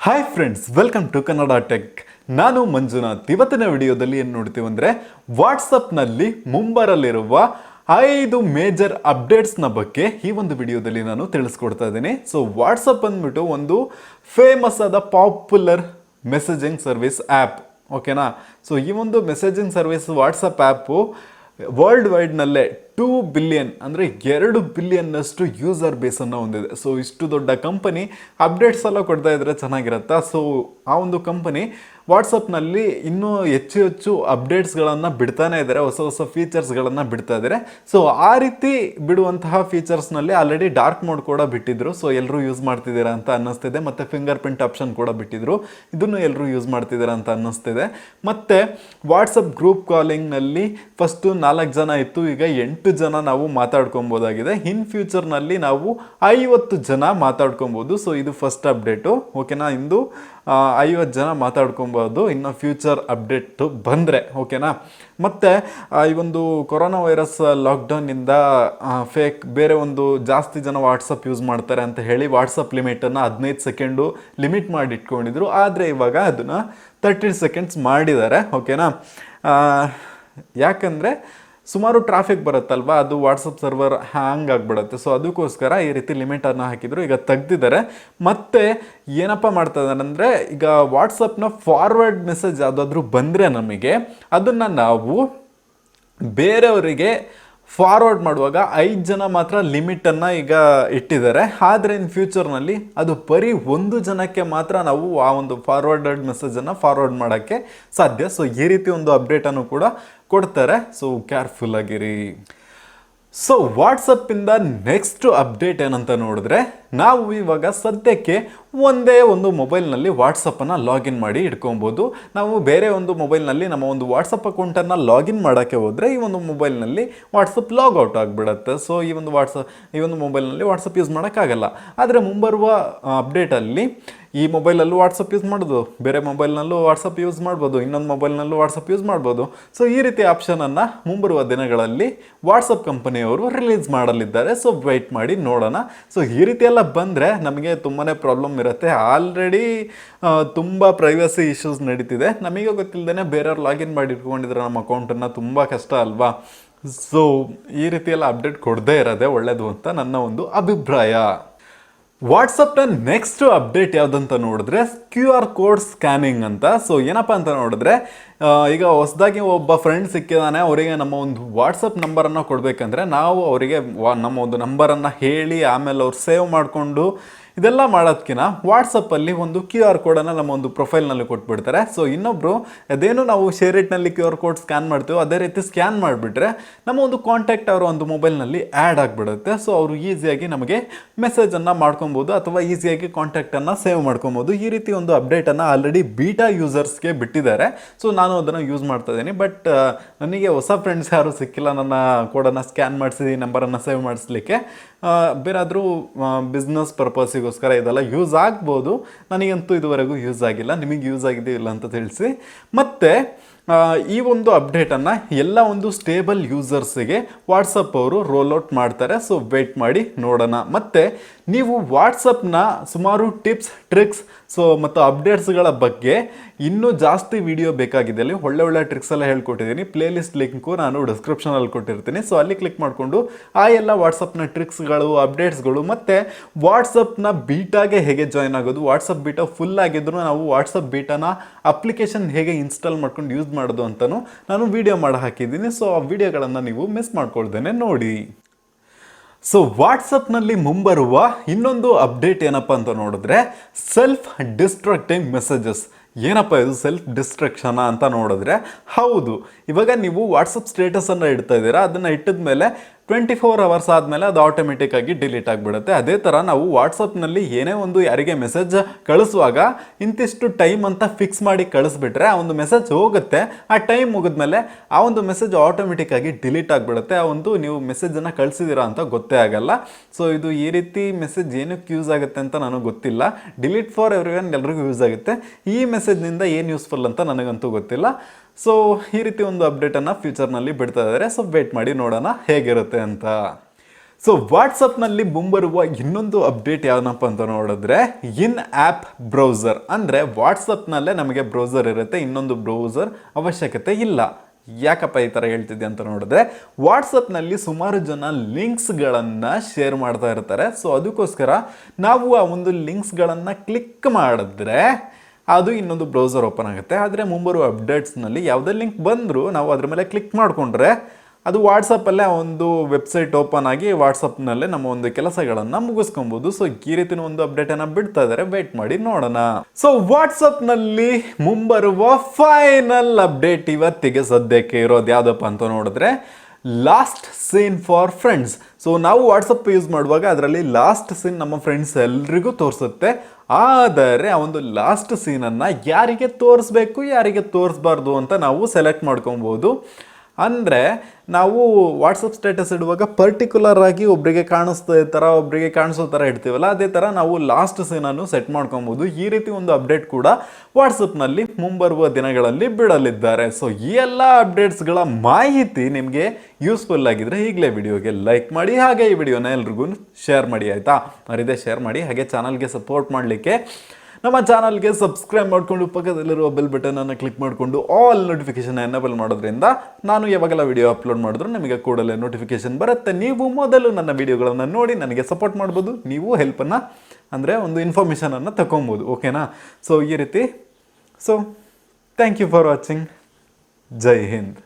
Hi friends, welcome to Kannada tech. ನಾನು ಮಂಜುನಾಥ್. ಇವತ್ತಿನ ವಿಡಿಯೋದಲ್ಲಿ ಏನು ನೋಡ್ತೀವಿ ಅಂದರೆ ವಾಟ್ಸಪ್ನಲ್ಲಿ ಮುಂಬರಲಿರುವ 5 ಮೇಜರ್ ಅಪ್ಡೇಟ್ಸ್ನ ಬಗ್ಗೆ ಈ ಒಂದು ವಿಡಿಯೋದಲ್ಲಿ ನಾನು ತಿಳಿಸ್ಕೊಡ್ತಾ ಇದ್ದೀನಿ. ಸೊ ವಾಟ್ಸಪ್ ಅಂದ್ಬಿಟ್ಟು ಒಂದು ಫೇಮಸ್ ಆದ ಪಾಪ್ಯುಲರ್ ಮೆಸೇಜಿಂಗ್ ಸರ್ವಿಸ್ ಆ್ಯಪ್. ಓಕೆನಾ? ಸೊ ಈ ಒಂದು messaging service WhatsApp app world ವೈಡ್ನಲ್ಲೇ 2 ಬಿಲಿಯನ್ ಅಂದರೆ 2 ಬಿಲಿಯನ್ನಷ್ಟು ಯೂಸರ್ ಬೇಸನ್ನು ಹೊಂದಿದೆ. ಸೊ ಇಷ್ಟು ದೊಡ್ಡ ಕಂಪನಿ ಅಪ್ಡೇಟ್ಸ್ ಎಲ್ಲ ಕೊಡ್ತಾ ಇದ್ರೆ ಚೆನ್ನಾಗಿರುತ್ತಾ? ಸೊ ಆ ಒಂದು ಕಂಪನಿ ವಾಟ್ಸಪ್ನಲ್ಲಿ ಇನ್ನೂ ಹೆಚ್ಚು ಹೆಚ್ಚು ಅಪ್ಡೇಟ್ಸ್ಗಳನ್ನು ಬಿಡ್ತಾನೆ ಇದ್ದಾರೆ, ಹೊಸ ಹೊಸ ಫೀಚರ್ಸ್ಗಳನ್ನು ಬಿಡ್ತಾ ಇದ್ದಾರೆ. ಸೊ ಆ ರೀತಿ ಬಿಡುವಂತಹ ಫೀಚರ್ಸ್ನಲ್ಲಿ ಆಲ್ರೆಡಿ ಡಾರ್ಕ್ ಮೋಡ್ ಕೂಡ ಬಿಟ್ಟಿದ್ರು. ಸೊ ಎಲ್ಲರೂ ಯೂಸ್ ಮಾಡ್ತಿದ್ದೀರಾ ಅಂತ ಅನ್ನಿಸ್ತಿದೆ. ಮತ್ತು ಫಿಂಗರ್ ಪ್ರಿಂಟ್ ಆಪ್ಷನ್ ಕೂಡ ಬಿಟ್ಟಿದ್ರು, ಇದನ್ನು ಎಲ್ಲರೂ ಯೂಸ್ ಮಾಡ್ತಿದ್ದೀರಾ ಅಂತ ಅನ್ನಿಸ್ತಿದೆ. ಮತ್ತು ವಾಟ್ಸಪ್ ಗ್ರೂಪ್ ಕಾಲಿಂಗ್ನಲ್ಲಿ ಫಸ್ಟು 4 ಜನ ಇತ್ತು, ಈಗ 8 ಜನ ನಾವು ಮಾತಾಡ್ಕೊಬೋದಾಗಿದೆ. ಇನ್ ಫ್ಯೂಚರ್ನಲ್ಲಿ ನಾವು 50 ಜನ ಮಾತಾಡ್ಕೊಬೋದು. ಸೊ ಇದು ಫಸ್ಟ್ ಅಪ್ಡೇಟು. ಓಕೆನಾ? ಇಂದು 50 ಜನ ಮಾತಾಡ್ಕೊಬೋದು ಇನ್ನು ಫ್ಯೂಚರ್ ಅಪ್ಡೇಟು ಬಂದರೆ. ಓಕೆನಾ? ಮತ್ತು ಈ ಒಂದು ಕೊರೋನಾ ವೈರಸ್ ಲಾಕ್ಡೌನಿಂದ ಬೇರೆ ಒಂದು ಜಾಸ್ತಿ ಜನ ವಾಟ್ಸಪ್ ಯೂಸ್ ಮಾಡ್ತಾರೆ ಅಂತ ಹೇಳಿ ವಾಟ್ಸಪ್ ಲಿಮಿಟನ್ನು 15 ಸೆಕೆಂಡು ಲಿಮಿಟ್ ಮಾಡಿ ಇಟ್ಕೊಂಡಿದ್ರು. ಆದರೆ ಇವಾಗ ಅದನ್ನು 30 ಸೆಕೆಂಡ್ಸ್ ಮಾಡಿದ್ದಾರೆ. ಓಕೆನಾ? ಯಾಕಂದರೆ ಸುಮಾರು ಟ್ರಾಫಿಕ್ ಬರುತ್ತಲ್ವ, ಅದು ವಾಟ್ಸಪ್ ಸರ್ವರ್ ಹ್ಯಾಂಗ್ ಆಗಿಬಿಡುತ್ತೆ. ಸೊ ಅದಕ್ಕೋಸ್ಕರ ಈ ರೀತಿ ಲಿಮಿಟನ್ನು ಹಾಕಿದ್ರು, ಈಗ ತೆಗ್ದಿದ್ದಾರೆ. ಮತ್ತು ಏನಪ್ಪ ಮಾಡ್ತಾ ಇದ್ದಾರೆ ಅಂದರೆ, ಈಗ ವಾಟ್ಸಪ್ನ ಫಾರ್ವರ್ಡ್ ಮೆಸೇಜ್ ಯಾವುದಾದ್ರೂ ಬಂದರೆ ನಮಗೆ ಅದನ್ನು ನಾವು ಬೇರೆಯವರಿಗೆ ಫಾರ್ವರ್ಡ್ ಮಾಡುವಾಗ 5 ಜನ ಮಾತ್ರ ಲಿಮಿಟನ್ನು ಈಗ ಇಟ್ಟಿದ್ದಾರೆ. ಆದರೆ ಇನ್ ಫ್ಯೂಚರ್ನಲ್ಲಿ ಅದು ಬರೀ 1 ಜನಕ್ಕೆ ಮಾತ್ರ ನಾವು ಆ ಒಂದು ಫಾರ್ವರ್ಡೆಡ್ ಮೆಸೇಜನ್ನು ಫಾರ್ವರ್ಡ್ ಮಾಡೋಕ್ಕೆ ಸಾಧ್ಯ. ಸೊ ಈ ರೀತಿ ಒಂದು ಅಪ್ಡೇಟನ್ನು ಕೂಡ ಕೊಡ್ತಾರೆ. ಸೊ ಕೇರ್ಫುಲ್ ಆಗಿರಿ. ಸೊ ವಾಟ್ಸಪ್ಪಿಂದ ನೆಕ್ಸ್ಟ್ ಅಪ್ಡೇಟ್ ಏನಂತ ನೋಡಿದ್ರೆ, ನಾವು ಇವಾಗ ಸದ್ಯಕ್ಕೆ ಒಂದೇ ಒಂದು ಮೊಬೈಲ್ನಲ್ಲಿ ವಾಟ್ಸಪ್ಪನ್ನು ಲಾಗಿನ್ ಮಾಡಿ ಇಟ್ಕೊಬೋದು. ನಾವು ಬೇರೆ ಒಂದು ಮೊಬೈಲ್ನಲ್ಲಿ ನಮ್ಮ ಒಂದು ವಾಟ್ಸಪ್ ಅಕೌಂಟನ್ನು ಲಾಗಿನ್ ಮಾಡೋಕ್ಕೆ ಹೋದರೆ ಈ ಒಂದು ಮೊಬೈಲ್ನಲ್ಲಿ ವಾಟ್ಸಪ್ ಲಾಗೌಟ್ ಆಗಿಬಿಡುತ್ತೆ. ಸೊ ಈ ಒಂದು ಮೊಬೈಲ್ನಲ್ಲಿ ವಾಟ್ಸಪ್ ಯೂಸ್ ಮಾಡೋಕ್ಕಾಗಲ್ಲ. ಆದರೆ ಮುಂಬರುವ ಅಪ್ಡೇಟಲ್ಲಿ ಈ ಮೊಬೈಲಲ್ಲೂ ವಾಟ್ಸಪ್ ಯೂಸ್ ಮಾಡ್ಬೋದು, ಬೇರೆ ಮೊಬೈಲ್ನಲ್ಲೂ ವಾಟ್ಸಪ್ ಯೂಸ್ ಮಾಡ್ಬೋದು, ಇನ್ನೊಂದು ಮೊಬೈಲ್ನಲ್ಲೂ ವಾಟ್ಸಪ್ ಯೂಸ್ ಮಾಡ್ಬೋದು. ಸೊ ಈ ರೀತಿ ಆಪ್ಷನನ್ನು ಮುಂಬರುವ ದಿನಗಳಲ್ಲಿ ವಾಟ್ಸಪ್ ಕಂಪನಿಯವರು ರಿಲೀಸ್ ಮಾಡಲಿದ್ದಾರೆ. ಸೊ ವೆಯ್ಟ್ ಮಾಡಿ ನೋಡೋಣ. ಸೊ ಈ ರೀತಿ ಎಲ್ಲ ಬಂದರೆ ನಮಗೆ ತುಂಬಾ ಪ್ರಾಬ್ಲಮ್ ಇರುತ್ತೆ. ಆಲ್ರೆಡಿ ತುಂಬ ಪ್ರೈವಸಿ ಇಶ್ಯೂಸ್ ನಡೀತಿದೆ. ನಮಗೆ ಗೊತ್ತಿಲ್ಲದೇ ಬೇರೆಯವ್ರು ಲಾಗಿನ್ ಮಾಡಿ ಇಟ್ಕೊಂಡಿದ್ರೆ ನಮ್ಮ ಅಕೌಂಟನ್ನು ತುಂಬ ಕಷ್ಟ ಅಲ್ವಾ? ಸೊ ಈ ರೀತಿ ಎಲ್ಲ ಅಪ್ಡೇಟ್ ಕೊಡದೇ ಇರೋದೇ ಒಳ್ಳೆಯದು ಅಂತ ನನ್ನ ಒಂದು ಅಭಿಪ್ರಾಯ. ವಾಟ್ಸಪ್ನ ನೆಕ್ಸ್ಟ್ ಅಪ್ಡೇಟ್ ಯಾವುದಂತ ನೋಡಿದ್ರೆ QR ಕೋಡ್ ಸ್ಕ್ಯಾನಿಂಗ್ ಅಂತ. ಸೊ ಏನಪ್ಪ ಅಂತ ನೋಡಿದ್ರೆ, ಈಗ ಹೊಸದಾಗಿ ಒಬ್ಬ ಫ್ರೆಂಡ್ ಸಿಕ್ಕಿದಾನೆ, ಅವರಿಗೆ ನಮ್ಮ ಒಂದು ವಾಟ್ಸಪ್ ನಂಬರನ್ನು ಕೊಡಬೇಕಂದ್ರೆ ನಾವು ಅವರಿಗೆ ನಮ್ಮ ಒಂದು ನಂಬರನ್ನು ಹೇಳಿ ಆಮೇಲೆ ಅವ್ರು ಸೇವ್ ಮಾಡಿಕೊಂಡು ಇದೆಲ್ಲ ಮಾಡೋದಕ್ಕಿಂತ ವಾಟ್ಸಪ್ಪಲ್ಲಿ ಒಂದು QR ಕೋಡನ್ನು ನಮ್ಮ ಒಂದು ಪ್ರೊಫೈಲ್ನಲ್ಲಿ ಕೊಟ್ಬಿಡ್ತಾರೆ. ಸೊ ಇನ್ನೊಬ್ಬರು ಅದೇನು ನಾವು ಶೇರಿಟ್ನಲ್ಲಿ QR ಕೋಡ್ ಸ್ಕ್ಯಾನ್ ಮಾಡ್ತೀವೋ ಅದೇ ರೀತಿ ಸ್ಕ್ಯಾನ್ ಮಾಡಿಬಿಟ್ರೆ ನಮ್ಮ ಒಂದು ಕಾಂಟ್ಯಾಕ್ಟ್ ಅವರ ಒಂದು ಮೊಬೈಲ್ನಲ್ಲಿ ಆ್ಯಡ್ ಆಗಿಬಿಡುತ್ತೆ. ಸೊ ಅವರು ಈಸಿಯಾಗಿ ನಮಗೆ ಮೆಸೇಜನ್ನು ಮಾಡ್ಕೊಬೋದು ಅಥವಾ ಈಸಿಯಾಗಿ ಕಾಂಟ್ಯಾಕ್ಟನ್ನು ಸೇವ್ ಮಾಡ್ಕೊಬೋದು. ಈ ರೀತಿ ಒಂದು ಅಪ್ಡೇಟನ್ನು ಆಲ್ರೆಡಿ ಬೀಟಾ ಯೂಸರ್ಸ್ಗೆ ಬಿಟ್ಟಿದ್ದಾರೆ. ಸೊ ನಾನು ಅದನ್ನು ಯೂಸ್ ಮಾಡ್ತಾ ಇದ್ದೀನಿ. ಬಟ್ ನನಗೆ ಹೊಸ ಫ್ರೆಂಡ್ಸ್ ಯಾರೂ ಸಿಕ್ಕಿಲ್ಲ ನನ್ನ ಕೋಡನ್ನು ಸ್ಕ್ಯಾನ್ ಮಾಡಿಸಿ ನಂಬರನ್ನು ಸೇವ್ ಮಾಡಿಸ್ಲಿಕ್ಕೆ. ಬೇರಾದರೂ ಬಿಸ್ನೆಸ್ ಪರ್ಪಸ್ಸಿಗೋಸ್ಕರ ಇದೆಲ್ಲ ಯೂಸ್ ಆಗ್ಬೋದು. ನನಗಂತೂ ಇದುವರೆಗೂ ಯೂಸ್ ಆಗಿಲ್ಲ. ನಿಮಗೆ ಯೂಸ್ ಆಗಿದೆಯೋ ಇಲ್ಲ ಅಂತ ತಿಳಿಸಿ. ಮತ್ತು ಈ ಒಂದು ಅಪ್ಡೇಟನ್ನು ಎಲ್ಲ ಒಂದು ಸ್ಟೇಬಲ್ ಯೂಸರ್ಸಿಗೆ ವಾಟ್ಸಪ್ ಅವರು ರೋಲ್ಔಟ್ ಮಾಡ್ತಾರೆ. ಸೊ ವೆಯ್ಟ್ ಮಾಡಿ ನೋಡೋಣ. ಮತ್ತು ನೀವು ವಾಟ್ಸಪ್ನ ಸುಮಾರು ಟಿಪ್ಸ್, ಟ್ರಿಕ್ಸ್ ಮತ್ತು ಅಪ್ಡೇಟ್ಸ್ಗಳ ಬಗ್ಗೆ ಇನ್ನೂ ಜಾಸ್ತಿ ವಿಡಿಯೋ ಬೇಕಾಗಿದೆ. ಅಲ್ಲಿ ಒಳ್ಳೆ ಟ್ರಿಕ್ಸ್ ಎಲ್ಲ ಹೇಳ್ಕೊಟ್ಟಿದ್ದೀನಿ. ಪ್ಲೇಲಿಸ್ಟ್ ಲಿಂಕು ನಾನು ಡಿಸ್ಕ್ರಿಪ್ಷನಲ್ಲಿ ಕೊಟ್ಟಿರ್ತೀನಿ. ಸೊ ಅಲ್ಲಿ ಕ್ಲಿಕ್ ಮಾಡಿಕೊಂಡು ಆ ಎಲ್ಲ ವಾಟ್ಸಪ್ನ ಟ್ರಿಕ್ಸ್ಗಳು, ಅಪ್ಡೇಟ್ಸ್ಗಳು ಮತ್ತು ವಾಟ್ಸಪ್ನ ಬೀಟಾಗೆ ಹೇಗೆ ಜಾಯ್ನ್ ಆಗೋದು, ವಾಟ್ಸಪ್ ಬೀಟಾ ಫುಲ್ ಆಗಿದ್ರು ನಾವು ವಾಟ್ಸಪ್ ಬೀಟಾನ ಅಪ್ಲಿಕೇಶನ್ ಹೇಗೆ ಇನ್ಸ್ಟಾಲ್ ಮಾಡ್ಕೊಂಡು ಯೂಸ್ ಮಾಡೋದು ಅಂತಲೂ ನಾನು ವಿಡಿಯೋ ಮಾಡಿ ಹಾಕಿದ್ದೀನಿ. ಸೊ ಆ ವಿಡಿಯೋಗಳನ್ನು ನೀವು ಮಿಸ್ ಮಾಡ್ಕೊಳ್ದೇನೆ ನೋಡಿ. ಸೊ ವಾಟ್ಸಪ್ನಲ್ಲಿ ಮುಂಬರುವ ಇನ್ನೊಂದು ಅಪ್ಡೇಟ್ ಏನಪ್ಪ ಅಂತ ನೋಡಿದ್ರೆ, ಸೆಲ್ಫ್ ಡಿಸ್ಟ್ರಕ್ಟಿಂಗ್ ಮೆಸೇಜಸ್. ಏನಪ್ಪ ಇದು ಸೆಲ್ಫ್ ಡಿಸ್ಟ್ರಕ್ಷನ್ ಅಂತ ನೋಡಿದ್ರೆ, ಹೌದು, ಇವಾಗ ನೀವು ವಾಟ್ಸಪ್ ಸ್ಟೇಟಸನ್ನು ಇಡ್ತಾ ಇದ್ದೀರಾ, ಅದನ್ನು ಇಟ್ಟಿದ ಮೇಲೆ 24 ಅವರ್ಸ್ ಆದಮೇಲೆ ಅದು ಆಟೋಮೆಟಿಕ್ಕಾಗಿ ಡಿಲೀಟ್ ಆಗಿಬಿಡುತ್ತೆ. ಅದೇ ಥರ ನಾವು ವಾಟ್ಸಪ್ನಲ್ಲಿ ಏನೇ ಒಂದು ಯಾರಿಗೆ ಮೆಸೇಜ್ ಕಳಿಸುವಾಗ ಇಂತಿಷ್ಟು ಟೈಮ್ ಅಂತ ಫಿಕ್ಸ್ ಮಾಡಿ ಕಳಿಸ್ಬಿಟ್ರೆ ಆ ಒಂದು ಮೆಸೇಜ್ ಹೋಗುತ್ತೆ. ಆ ಟೈಮ್ ಮುಗಿದ್ಮೇಲೆ ಆ ಒಂದು ಮೆಸೇಜ್ ಆಟೋಮೆಟಿಕ್ಕಾಗಿ ಡಿಲೀಟ್ ಆಗಿಬಿಡುತ್ತೆ. ಆ ಒಂದು ನೀವು ಮೆಸೇಜನ್ನು ಕಳಿಸಿದ್ದೀರಾ ಅಂತ ಗೊತ್ತೇ ಆಗಲ್ಲ. ಸೊ ಇದು ಈ ರೀತಿ ಮೆಸೇಜ್ ಏನಕ್ಕೆ ಯೂಸ್ ಆಗುತ್ತೆ ಅಂತ ನನಗೆ ಗೊತ್ತಿಲ್ಲ. ಡಿಲೀಟ್ ಫಾರ್ ಎವ್ರಿವನ್ ಎಲ್ರಿಗೂ ಯೂಸ್ ಆಗುತ್ತೆ. ಈ ಮೆಸೇಜ್ನಿಂದ ಏನು ಯೂಸ್ಫುಲ್ ಅಂತ ನನಗಂತೂ ಗೊತ್ತಿಲ್ಲ. ಸೊ ಈ ರೀತಿ ಒಂದು ಅಪ್ಡೇಟನ್ನು ಫ್ಯೂಚರ್ನಲ್ಲಿ ಬಿಡ್ತಾ ಇದ್ದಾರೆ. ಸೊ ವೇಟ್ ಮಾಡಿ ನೋಡೋಣ ಹೇಗಿರುತ್ತೆ ಅಂತ. ಸೊ ವಾಟ್ಸಪ್ನಲ್ಲಿ ಮುಂಬರುವ ಇನ್ನೊಂದು ಅಪ್ಡೇಟ್ ಯಾವನಪ್ಪ ಅಂತ ನೋಡಿದ್ರೆ ಇನ್ ಆ್ಯಪ್ ಬ್ರೌಸರ್. ಅಂದರೆ ವಾಟ್ಸಪ್ನಲ್ಲೇ ನಮಗೆ ಬ್ರೌಸರ್ ಇರುತ್ತೆ, ಇನ್ನೊಂದು ಬ್ರೌಸರ್ ಅವಶ್ಯಕತೆ ಇಲ್ಲ. ಯಾಕಪ್ಪ ಈ ಥರ ಹೇಳ್ತಿದ್ದೆ ಅಂತ ನೋಡಿದ್ರೆ, ವಾಟ್ಸಪ್ನಲ್ಲಿ ಸುಮಾರು ಜನ ಲಿಂಕ್ಸ್ಗಳನ್ನು ಶೇರ್ ಮಾಡ್ತಾ ಇರ್ತಾರೆ. ಸೊ ಅದಕ್ಕೋಸ್ಕರ ನಾವು ಆ ಒಂದು ಲಿಂಕ್ಸ್ಗಳನ್ನು ಕ್ಲಿಕ್ ಮಾಡಿದ್ರೆ ಅದು ಇನ್ನೊಂದು ಬ್ರೌಸರ್ ಓಪನ್ ಆಗುತ್ತೆ. ಆದರೆ ಮುಂಬರುವ ಅಪ್ಡೇಟ್ಸ್ನಲ್ಲಿ ಯಾವುದೇ ಲಿಂಕ್ ಬಂದರೂ ನಾವು ಅದ್ರ ಮೇಲೆ ಕ್ಲಿಕ್ ಮಾಡಿಕೊಂಡ್ರೆ ಅದು ವಾಟ್ಸಪ್ಪಲ್ಲೇ ಒಂದು ವೆಬ್ಸೈಟ್ ಓಪನ್ ಆಗಿ ವಾಟ್ಸಪ್ನಲ್ಲೇ ನಮ್ಮ ಒಂದು ಕೆಲಸಗಳನ್ನು ಮುಗಿಸ್ಕೊಬೋದು. ಸೊ ಈ ರೀತಿಯ ಒಂದು ಅಪ್ಡೇಟನ್ನು ಬಿಡ್ತಾ ಇದ್ದಾರೆ, ವೇಟ್ ಮಾಡಿ ನೋಡೋಣ. ಸೊ ವಾಟ್ಸಪ್ನಲ್ಲಿ ಮುಂಬರುವ ಫೈನಲ್ ಅಪ್ಡೇಟ್ ಇವತ್ತಿಗೆ ಸದ್ಯಕ್ಕೆ ಇರೋದು ಯಾವುದಪ್ಪ ಅಂತ ನೋಡಿದ್ರೆ last seen for friends. So ನಾವು ವಾಟ್ಸಪ್ ಯೂಸ್ ಮಾಡುವಾಗ ಅದರಲ್ಲಿ ಲಾಸ್ಟ್ ಸೀನ್ ನಮ್ಮ ಫ್ರೆಂಡ್ಸ್ ಎಲ್ರಿಗೂ ತೋರಿಸುತ್ತೆ. ಆದರೆ ಆ ಒಂದು ಲಾಸ್ಟ್ ಸೀನನ್ನು ಯಾರಿಗೆ ತೋರಿಸ್ಬೇಕು ಯಾರಿಗೆ ತೋರಿಸ್ಬಾರ್ದು ಅಂತ ನಾವು ಸೆಲೆಕ್ಟ್ ಮಾಡ್ಕೊಬೋದು. ಅಂದರೆ ನಾವು ವಾಟ್ಸಪ್ ಸ್ಟೇಟಸ್ ಇಡುವಾಗ ಪರ್ಟಿಕ್ಯುಲರ್ ಆಗಿ ಒಬ್ಬರಿಗೆ ಕಾಣಿಸ್ತಾ ಥರ ಒಬ್ಬರಿಗೆ ಕಾಣಿಸೋ ಥರ ಇಡ್ತೀವಲ್ಲ, ಅದೇ ಥರ ನಾವು ಲಾಸ್ಟ್ ಸೀನನ್ನು ಸೆಟ್ ಮಾಡ್ಕೊಬೋದು. ಈ ರೀತಿ ಒಂದು ಅಪ್ಡೇಟ್ ಕೂಡ ವಾಟ್ಸಪ್ನಲ್ಲಿ ಮುಂಬರುವ ದಿನಗಳಲ್ಲಿ ಬಿಡಲಿದ್ದಾರೆ. ಸೊ ಈ ಎಲ್ಲ ಅಪ್ಡೇಟ್ಸ್ಗಳ ಮಾಹಿತಿ ನಿಮಗೆ ಯೂಸ್ಫುಲ್ ಆಗಿದ್ರೆ ಈಗಲೇ ವಿಡಿಯೋಗೆ ಲೈಕ್ ಮಾಡಿ, ಹಾಗೆ ಈ ವಿಡಿಯೋನ ಎಲ್ರಿಗೂ ಶೇರ್ ಮಾಡಿ, ಆಯಿತಾ? ಮರಿದೇ ಶೇರ್ ಮಾಡಿ. ಹಾಗೆ ಚಾನಲ್ಗೆ ಸಪೋರ್ಟ್ ಮಾಡಲಿಕ್ಕೆ ನಮ್ಮ ಚಾನಲ್ಗೆ ಸಬ್ಸ್ಕ್ರೈಬ್ ಮಾಡಿಕೊಂಡು ಪಕ್ಕದಲ್ಲಿರುವ ಬೆಲ್ ಬಟನನ್ನು ಕ್ಲಿಕ್ ಮಾಡಿಕೊಂಡು ಆಲ್ ನೋಟಿಫಿಕೇಷನ್ ಎನೇಬಲ್ ಮಾಡೋದ್ರಿಂದ ನಾನು ಯಾವಾಗೆಲ್ಲ ವಿಡಿಯೋ ಅಪ್ಲೋಡ್ ಮಾಡಿದ್ರು ನಿಮಗೆ ಕೂಡಲೇ ನೋಟಿಫಿಕೇಷನ್ ಬರುತ್ತೆ. ನೀವು ಮೊದಲು ನನ್ನ ವಿಡಿಯೋಗಳನ್ನು ನೋಡಿ ನನಗೆ ಸಪೋರ್ಟ್ ಮಾಡ್ಬೋದು. ನೀವು ಹೆಲ್ಪನ್ನು ಅಂದರೆ ಒಂದು ಇನ್ಫಾರ್ಮೇಷನನ್ನು ತಗೊಬೋದು, ಓಕೆನಾ? ಸೊ ಈ ರೀತಿ. So thank you for watching. Jai Hind.